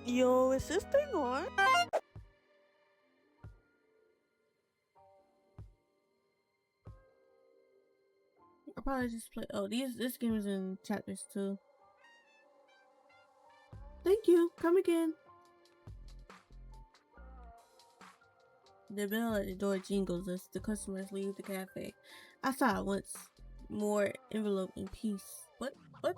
Yo, is this thing on? I'll probably just play. Oh, this game is in chapters too. Thank you. Come again. The bell at the door jingles as the customers leave the cafe. I saw it once more envelope in peace. What? What?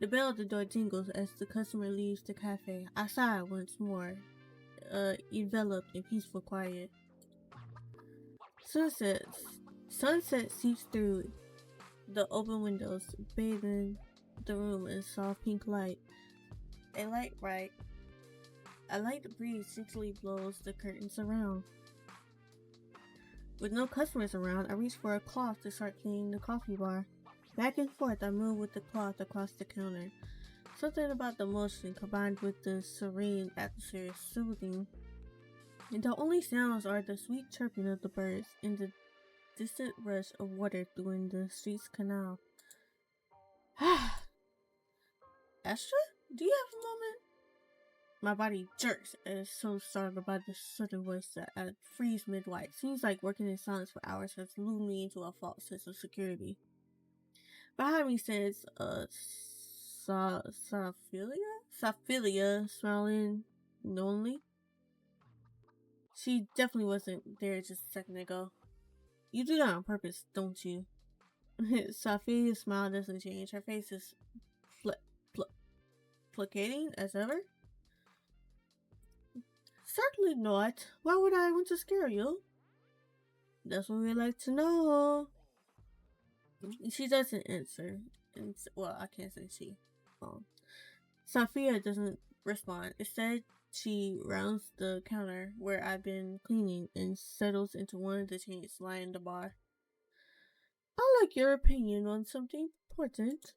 The bell at the door jingles as the customer leaves the cafe. I sigh once more, enveloped in peaceful quiet. Sunset seeps through the open windows, bathing the room in soft pink light. A light breeze gently blows the curtains around. With no customers around, I reach for a cloth to start cleaning the coffee bar. Back and forth, I move with the cloth across the counter. Something about the motion combined with the serene atmosphere is soothing. And the only sounds are the sweet chirping of the birds and the distant rush of water through the street's canal. Astra, do you have a moment? My body jerks as so startled by the sudden voice that I freeze mid-white. Seems like working in silence for hours has lured me into a false sense of security. Behind me stands Sophilia, smiling knowingly. She definitely wasn't there just a second ago. You do that on purpose, don't you? Sophia's smile doesn't change. Her face is placating as ever. Certainly not. Why would I want to scare you? That's what we like to know. She doesn't answer. Well, I can't say she. Sophia doesn't respond. Instead, she rounds the counter where I've been cleaning and settles into one of the chains lying in the bar. I'd like your opinion on something important.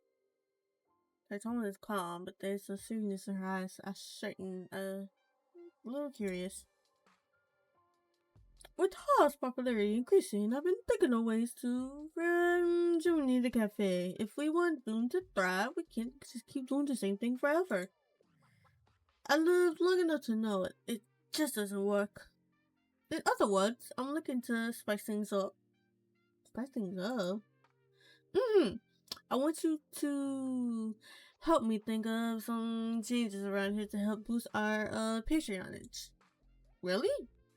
Her tone is calm, but there's a seriousness in her eyes. I straighten, a little curious. With Haas' popularity increasing, I've been thinking of ways to rejuvenate the cafe. If we want Boom to thrive, we can't just keep doing the same thing forever. I lived long enough to know it just doesn't work. In other words, I'm looking to spice things up. Spice things up? I want you to help me think of some changes around here to help boost our Patreonage. Really?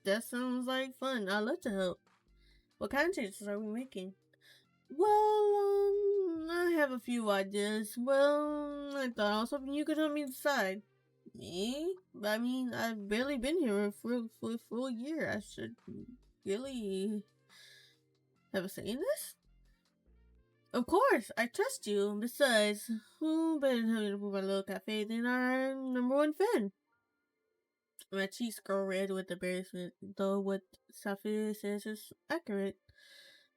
That sounds like fun. I'd love to help. What kind of changes are we making? Well, I have a few ideas. Well, I thought I was hoping you could help me decide. Me? I mean, I've barely been here for a full year. I should really have a say in this? Of course, I trust you. Besides, who better than me to move our little cafe than our number one fan? My cheeks grow red with embarrassment, though what Safia says is accurate.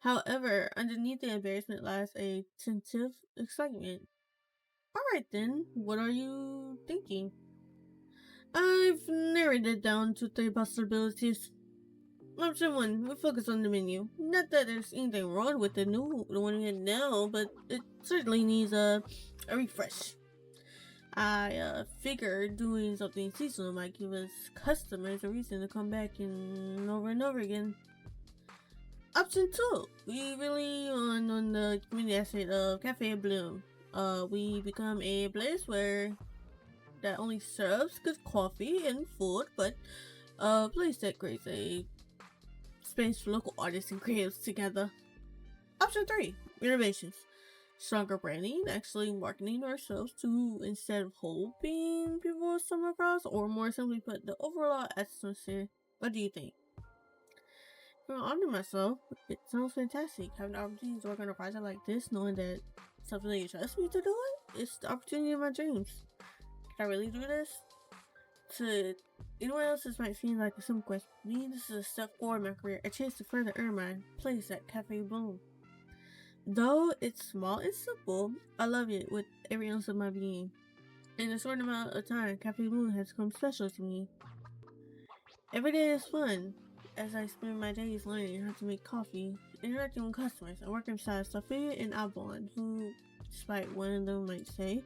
However, underneath the embarrassment lies a tentative excitement. Alright then, what are you thinking? I've narrowed it down to 3 possibilities. Option 1, we focus on the menu. Not that there's anything wrong with the one we have now, but it certainly needs a refresh. I figured doing something seasonal might give us customers a reason to come back and over again. Option 2, we really on the community aspect of Cafe Bloom. We become a place where that only serves good coffee and food, but a place that creates a space for local artists and creatives together. Option 3, renovations. Stronger branding, actually marketing ourselves to instead of hoping people will stumble across, or more simply put, the overall atmosphere. What do you think? If I'm honest myself, it sounds fantastic. Having the opportunity to work on a project like this, knowing that something that you trust me to do it, it's the opportunity of my dreams. Can I really do this? To anyone else, this might seem like a simple question. To me, this is a step forward in my career, a chance to further earn my place at Cafe Bloom. Though it's small and simple, I love it with every ounce of my being. In a short amount of time, Cafe Bloom has become special to me. Every day is fun, as I spend my days learning how to make coffee, interacting with customers, and working beside Sophia and Ablon, who despite one of them might say,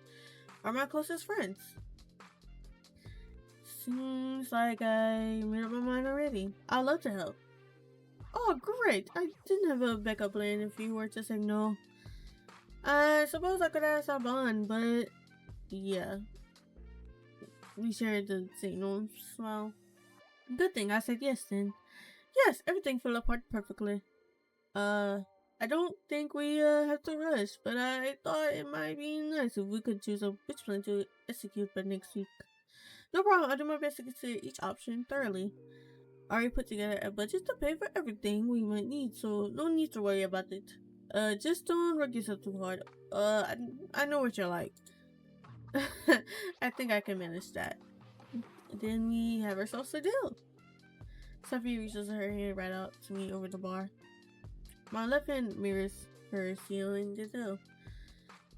are my closest friends. Seems like I made up my mind already. I'd love to help. Oh, great. I didn't have a backup plan if you were to say no. I suppose I could ask our bond, but yeah. We shared the signals. Well, good thing I said yes then. Yes, everything fell apart perfectly. I don't think we have to rush, but I thought it might be nice if we could choose a which plan to execute by next week. No problem, I'll do my best to consider each option thoroughly. I already put together a budget to pay for everything we might need, so no need to worry about it. Just don't work yourself too hard. I know what you're like. I think I can manage that. Then we have ourselves a deal. Sophie reaches her hand right out to me over the bar. My left hand mirrors her sealing the deal.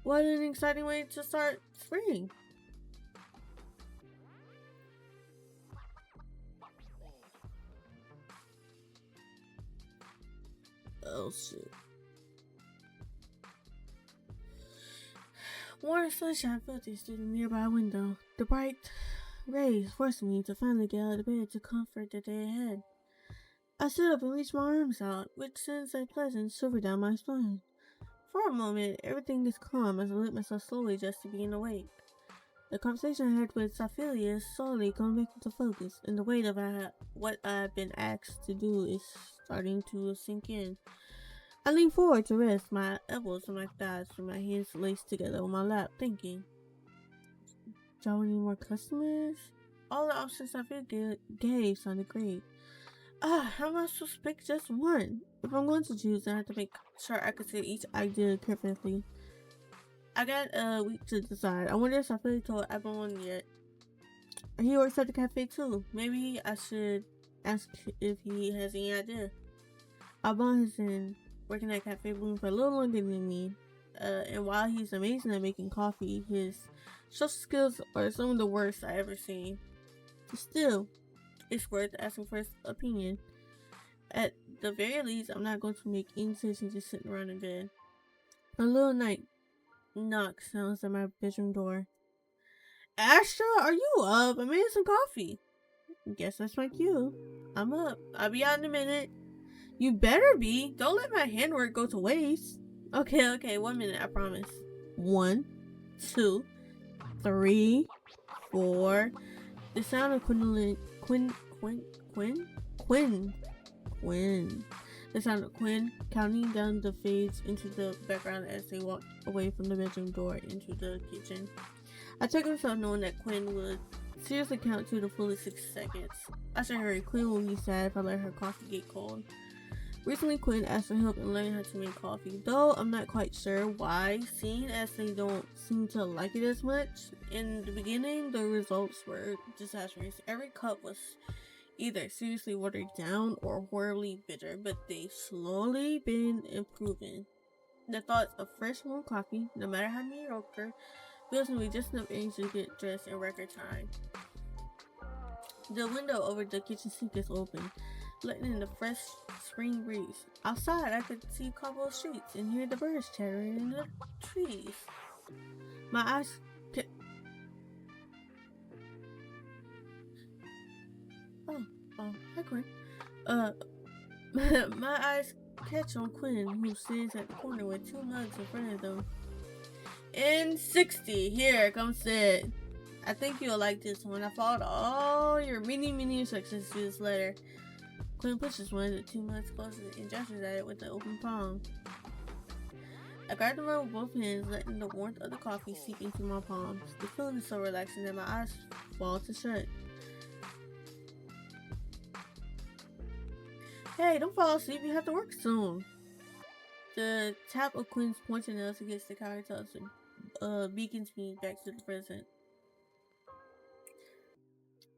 What an exciting way to start spring! Oh shit. Warm sunshine filters through the nearby window. The bright rays forced me to finally get out of bed to comfort the day ahead. I stood up and reached my arms out, which sends a pleasant shiver down my spine. For a moment, everything is calm as I let myself slowly just to being awake. The conversation I had with Ophelia is slowly coming back into focus, and the weight of what I've been asked to do is starting to sink in. I lean forward to rest, my elbows on my thighs and my hands laced together on my lap, thinking, do I want any more customers? All the options Ophelia gave sounded great. How am I supposed to pick just one? If I'm going to choose, I have to make sure I consider each idea carefully. I got a week to decide. I wonder if I really told everyone yet. He works at the cafe too. Maybe I should ask if he has any idea. Alban has been working at Cafe Bloom for a little longer than me. And while he's amazing at making coffee, his social skills are some of the worst I ever seen. Still, it's worth asking for his opinion. At the very least, I'm not going to make any decisions just sitting around in bed. A little night knock sounds at my bedroom door. Astra, are you up? I made some coffee. Guess that's my cue. I'm up. I'll be out in a minute. You better be. Don't let my handwork go to waste. Okay, 1 minute, I promise. 1, 2, 3, 4. The sound of Quinn. The sound of Quinn counting down the fades into the background as they walk away from the bedroom door into the kitchen. I checked myself knowing that Quinn would seriously count to the fullest 6 seconds. I should hurry. Quinn will be sad if I let her coffee get cold. Recently, Quinn asked for help in learning how to make coffee, though I'm not quite sure why, seeing as they don't seem to like it as much. In the beginning, the results were disastrous. Every cup was either seriously watered down or horribly bitter, but they've slowly been improving. The thoughts of fresh warm coffee, no matter how mediocre, fills me with just enough energy to get dressed in record time. The window over the kitchen sink is open, letting in the fresh spring breeze. Outside, I could see cobbled streets and hear the birds chattering in the trees. My eyes hi Quinn. My eyes catch on Quinn, who stands at the corner with 2 mugs in front of them. In 60, here, come sit. I think you'll like this one. I followed all your many instructions to this letter. Quinn pushes one of the 2 mugs closer and gestures at it with the open palm. I grab the mug with both hands, letting the warmth of the coffee seep into my palms. The feeling is so relaxing that my eyes fall to shut. Hey, don't fall asleep, you have to work soon. The tap of Quinn's pointing nails against the countertops beacons me back to the present.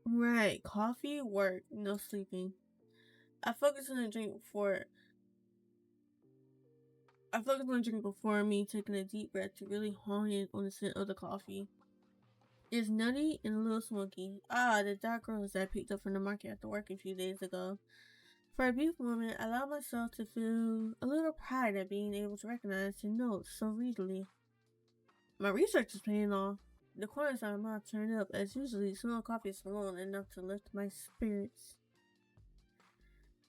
Right, coffee, work, no sleeping. I focus on the drink before me taking a deep breath to really hone in on the scent of the coffee. It's nutty and a little smoky. The dark rose that I picked up from the market after work a few days ago. For a brief moment, I allowed myself to feel a little pride at being able to recognize the notes so readily. My research is paying off. The corners of my mouth turned up, as usually smell of coffee is alone enough to lift my spirits.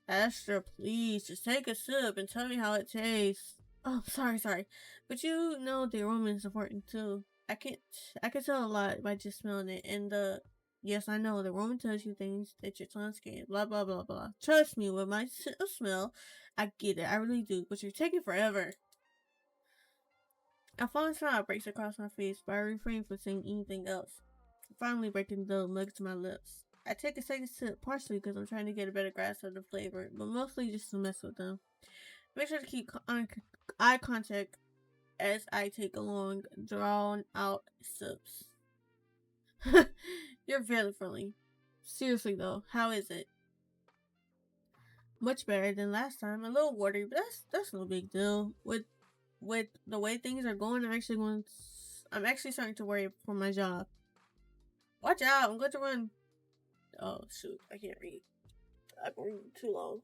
Astra, please, just take a sip and tell me how it tastes. Oh, sorry. But you know the aroma is important too. I can tell a lot by just smelling it, and yes, I know, the aroma tells you things that your tongue's getting, blah, blah, blah, blah. Trust me, with my smell, I get it, I really do, but you're taking forever. A falling smile breaks across my face, but I refrain from saying anything else, finally breaking the legs to my lips. I take a second sip, partially because I'm trying to get a better grasp of the flavor, but mostly just to mess with them. Make sure to keep eye contact as I take long, drawn out sips. You're very friendly. Seriously though, how is it? Much better than last time. A little watery, but that's no big deal. With the way things are going, I'm actually starting to worry for my job. Watch out! I'm going to run. Oh shoot! I can't read. I've been reading too long.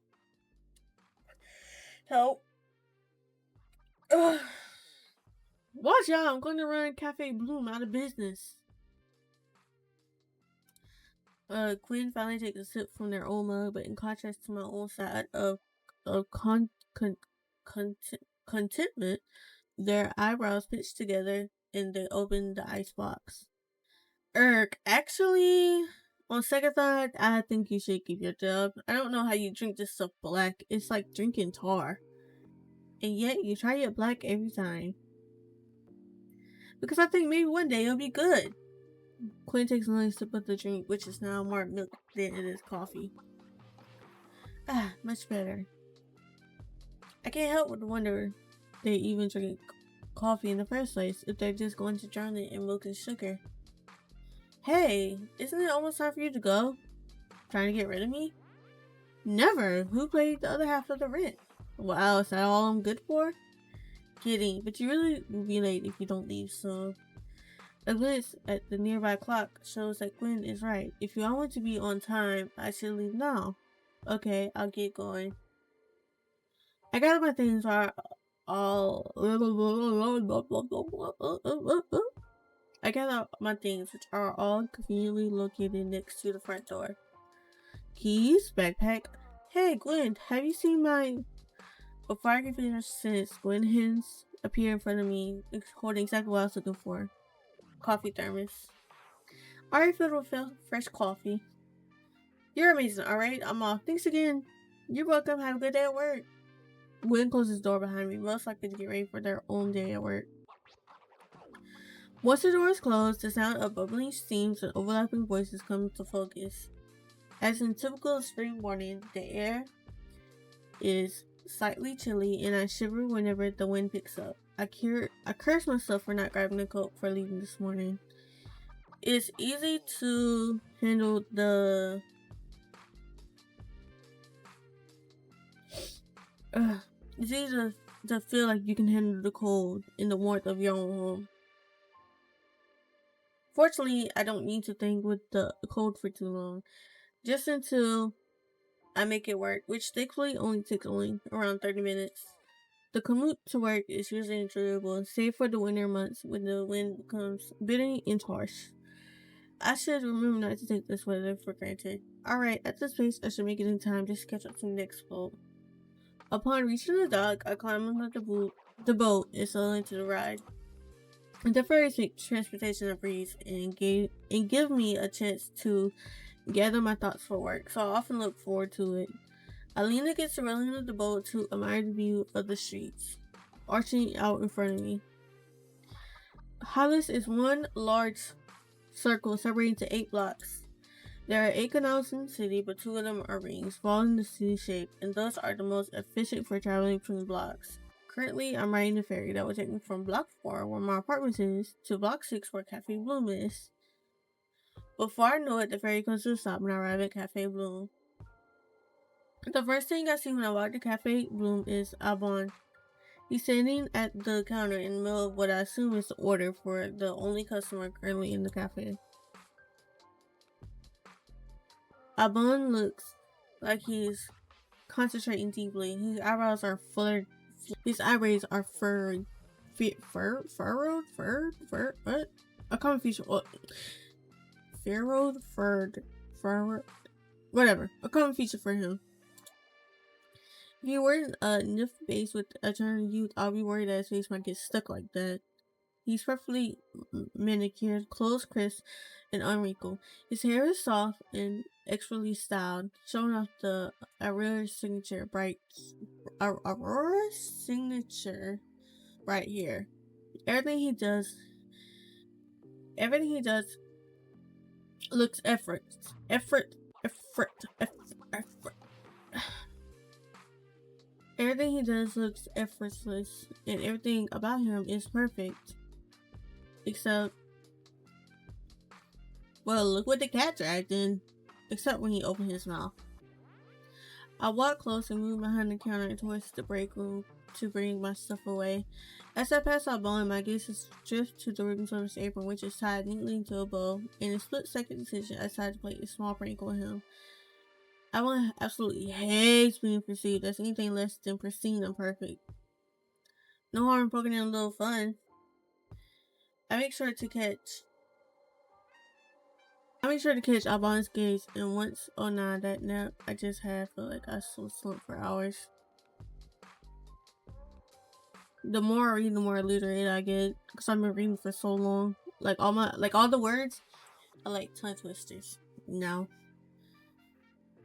Help! Ugh. Watch out! I'm going to run Cafe Bloom out of business. Quinn finally takes a sip from their own mug, but in contrast to my own side of contentment, their eyebrows pitch together and they open the icebox. Actually, on second thought, I think you should keep your job. I don't know how you drink this stuff black. It's like drinking tar. And yet, you try it black every time. Because I think maybe one day it'll be good. Quinn takes another sip of the drink, which is now more milk than it is coffee. Much better. I can't help but wonder they even drink coffee in the first place, if they're just going to drown it in milk and sugar. Hey, isn't it almost time for you to go? Trying to get rid of me? Never! Who paid the other half of the rent? Wow, is that all I'm good for? Kidding, but you really will be late if you don't leave soon. A glance at the nearby clock shows that Gwen is right. If you all want to be on time, I should leave now. Okay, I'll get going. I gather my things are all... I gather my things, which are all conveniently located next to the front door. Keys, backpack. Hey, Gwen, have you seen my... Before I can finish the sentence, Gwen hands appear in front of me, holding exactly what I was looking for. Coffee thermos. Already filled with fresh coffee. You're amazing, alright? I'm off. Thanks again. You're welcome. Have a good day at work. Gwen closes the door behind me, most likely to get ready for their own day at work. Once the door is closed, the sound of bubbling steams and overlapping voices come to focus. As in typical spring morning, the air is slightly chilly and I shiver whenever the wind picks up. I curse myself for not grabbing a coat for leaving this morning. It's easy to handle the... it's easy to feel like you can handle the cold in the warmth of your own home. Fortunately, I don't need to think with the cold for too long. Just until I make it work, which thankfully only takes around 30 minutes. The commute to work is usually enjoyable, save for the winter months when the wind becomes bitter and harsh. I should remember not to take this weather for granted. Alright, at this pace, I should make it in time just to catch up to the next boat. Upon reaching the dock, I climb onto the boat and sail into the ride. The ferries make transportation a breeze and give me a chance to gather my thoughts for work, so I often look forward to it. I lean against the railing of the boat to admire the view of the streets arching out in front of me. Hollis is one large circle separating into 8 blocks. There are 8 canals in the city, but 2 of them are rings, following the city shape, and thus are the most efficient for traveling between blocks. Currently, I'm riding the ferry that will take me from block 4, where my apartment is, to block 6, where Cafe Bloom is. Before I know it, the ferry comes to a stop and I arrive at Cafe Bloom. The first thing I see when I walk to Cafe Bloom is Abon. He's standing at the counter in the middle of what I assume is the order for the only customer currently in the cafe. Abon looks like he's concentrating deeply. His eyebrows are furrowed what? A common feature. What? Whatever. A common feature for him. If you weren't a Nif base with eternal youth, I'll be worried that his face might get stuck like that. He's perfectly manicured, clothes crisp, and unwrinkled. His hair is soft and expertly styled, showing off the Aurora signature bright here. Everything he does looks effort. Everything he does looks effortless, and everything about him is perfect. Except, well, look what the cats are acting. Except when he opened his mouth. I walk close and move behind the counter towards the break room to bring my stuff away. As I pass out Bone, my gaze is drift to the ribbons on his apron, which is tied neatly into a bow. In a split-second decision, I decide to play a small prank on him. I absolutely hate being perceived as anything less than pristine and perfect. No harm poking in a little fun. I make sure to catch Albon's gaze, and once that nap I just had felt like I slept for hours. The more I read, the more illiterate I get, because I've been reading for so long. All the words are like tongue twisters. No.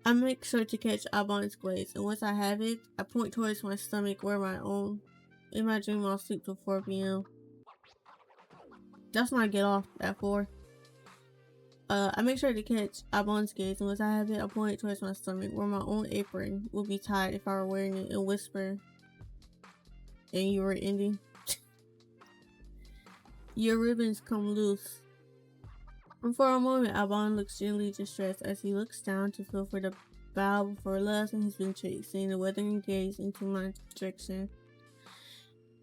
I make sure to catch Albon's glaze, and once I have it, I point towards my stomach where my own. In my dream, I'll sleep till 4 p.m. That's when I get off at 4. I make sure to catch Albon's gaze, and once I have it, I point towards my stomach where my own apron would be tied if I were wearing it, and whisper, and you were ending. Your ribbons come loose. And for a moment, Albon looks genuinely distressed as he looks down to feel for the bow before last in his venture, seeing the weathering gaze into my direction.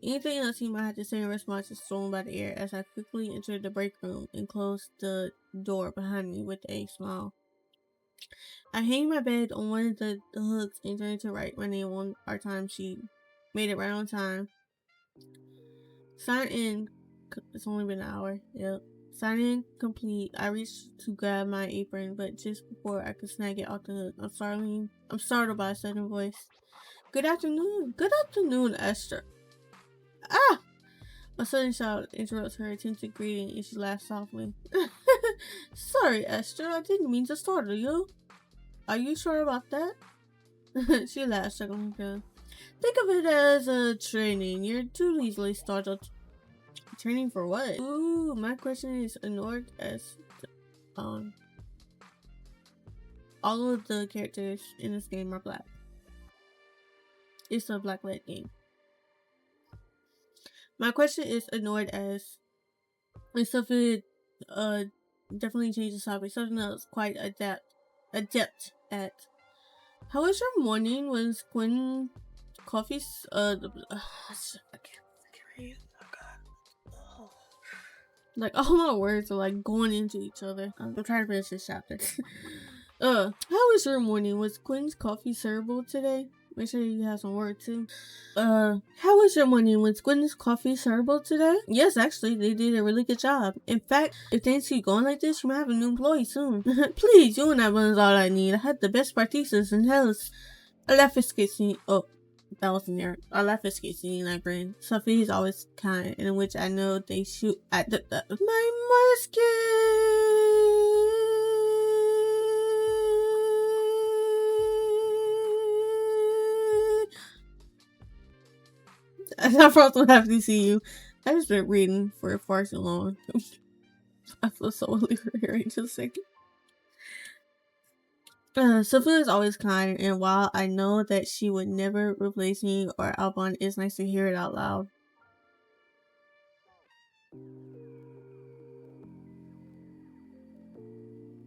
Anything else he might have to say in response is thrown by the air as I quickly enter the break room and close the door behind me with a smile. I hang my bed on one of the hooks and turn to write my name on our timesheet. Made it right on time. Sign in. It's only been an hour. Yep. Sign in complete. I reached to grab my apron, but just before I could snag it off the hook, I'm startled by a sudden voice. Good afternoon. Good afternoon, Esther. Ah! A sudden shout interrupts her attempted greeting and she laughs softly. Sorry, Esther, I didn't mean to startle you. Are you sure about that? She laughs, chuckling her. Think of it as a training. You're too easily startled. Training for what? Ooh, my question is annoyed as all of the characters in this game are black. It's a black-led game. My question is annoyed as it's something definitely changes the topic. Something else quite adept at. How was your morning? Was Quinn Coffee's I can't read. Like, all my words are like going into each other. I'm trying to finish this chapter. How was your morning? Was Quinn's coffee servable today? Make sure you have some work too. How was your morning? Was Quinn's coffee servable today? Yes, actually, they did a really good job. In fact, if things keep going like this, you might have a new employee soon. Please, you and that one is all I need. I had the best partisans in Hellas. I left escaping. Oh. That wasn't there. I laugh at Skitsy and I grin. Sophie is always kind, in which I know they shoot at my musket. I'm also happy to see you. I just been reading for far too long. I feel so illiterate right just a second. Sophia is always kind, and while I know that she would never replace me or Albon, it's nice to hear it out loud.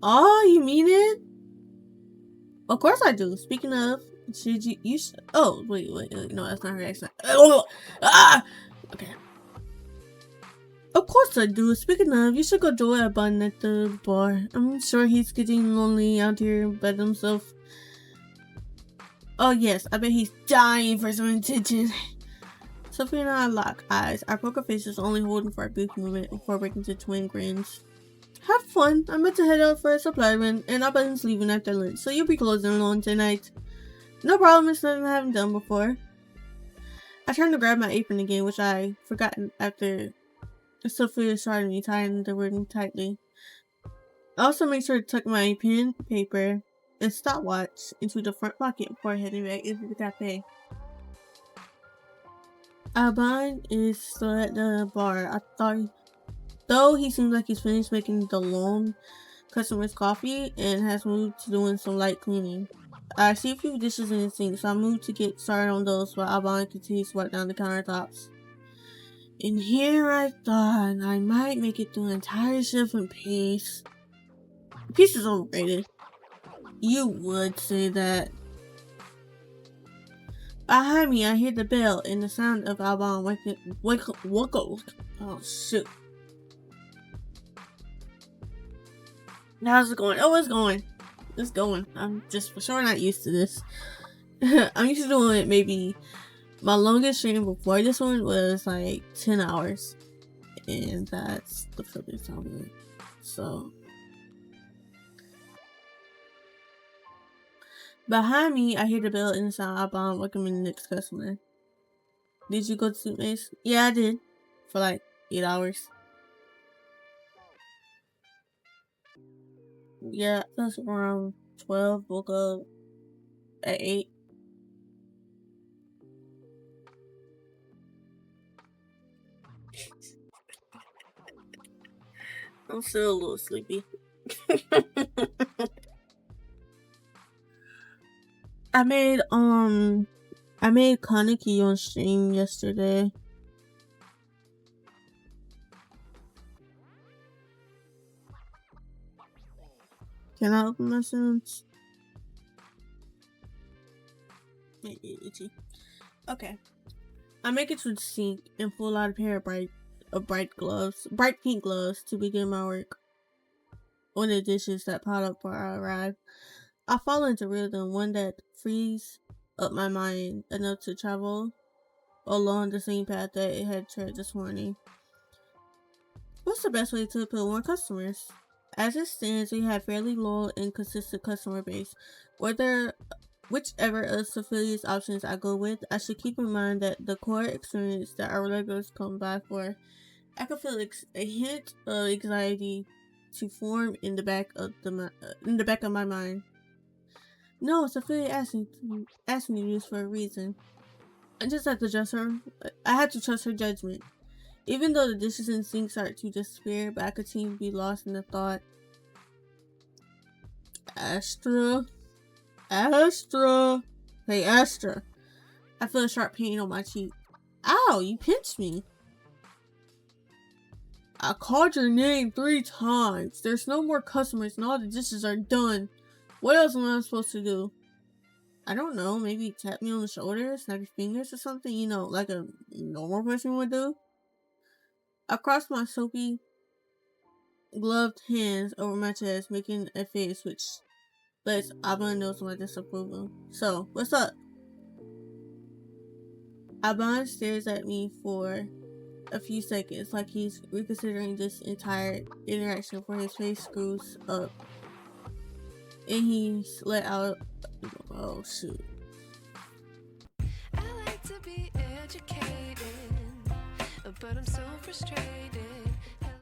Oh, you mean it? Of course I do. Speaking of, you should. Oh, wait, no, that's not her accent. Okay. Of course I do. Speaking of, you should go join Albon at the bar. I'm sure he's getting lonely out here by himself. Oh yes, I bet he's dying for some attention. Sophie and I lock eyes, our poker faces only holding for a brief moment before breaking into twin grins. Have fun. I'm about to head out for a supply run, and our buddy's leaving after lunch, so you'll be closing alone tonight. No problem, it's nothing I haven't done before. I turned to grab my apron again, which I forgotten after Sophia started me tying the ring tightly. I also made sure to tuck my pen, paper, and stopwatch into the front pocket before heading back into the cafe. Alban is still at the bar. Though he seems like he's finished making the long customer's coffee and has moved to doing some light cleaning. I see a few dishes in the sink, so I moved to get started on those while Alban continues to wipe down the countertops. And here I thought I might make it through an entire shift in peace. Peace is overrated. You would say that. Behind me, I hear the bell and the sound of Alban wake up. Oh, shoot. How's it going? Oh, it's going. It's going. I'm just for sure not used to this. I'm used to doing it maybe. My longest stream before this one was like 10 hours. And that's the furthest time of it. So. Behind me, I hear the bell and the sound of Alban welcoming the next customer. Did you go to sleep, Mace? Yeah, I did. For like 8 hours. Yeah, that's around 12. Woke up at 8. I'm still a little sleepy. I made Kaneki on stream yesterday. Can I open my sounds? Itchy. Okay. I make it to the sink and pull out a pair of bright pink gloves to begin my work on the dishes that piled up before I arrived. I fall into rhythm, one that frees up my mind enough to travel along the same path that it had tread this morning. What's the best way to appeal more customers? As it stands, we have fairly loyal and consistent customer base. Whichever of Sophia's options I go with, I should keep in mind that the core experience that our regulars come by for. I can feel a hint of anxiety to form in the back of my mind. No, Sophia asked me to do this for a reason. I just have to trust her. I had to trust her judgment. Even though the dishes and sinks start to disappear, but I continue to be lost in the thought. Astra. Hey, Astra. I feel a sharp pain on my cheek. Ow, you pinched me. I called your name 3 times. There's no more customers and all the dishes are done. What else am I supposed to do? I don't know. Maybe tap me on the shoulder, snap your fingers or something. You know, like a normal person would do. I crossed my soapy, gloved hands over my chest, making a face which lets Alban know my disapproval. So, what's up? Alban stares at me for a few seconds, like he's reconsidering this entire interaction before his face screws up. And he's let out. Oh, shoot. I like to be educated, but I'm so frustrated.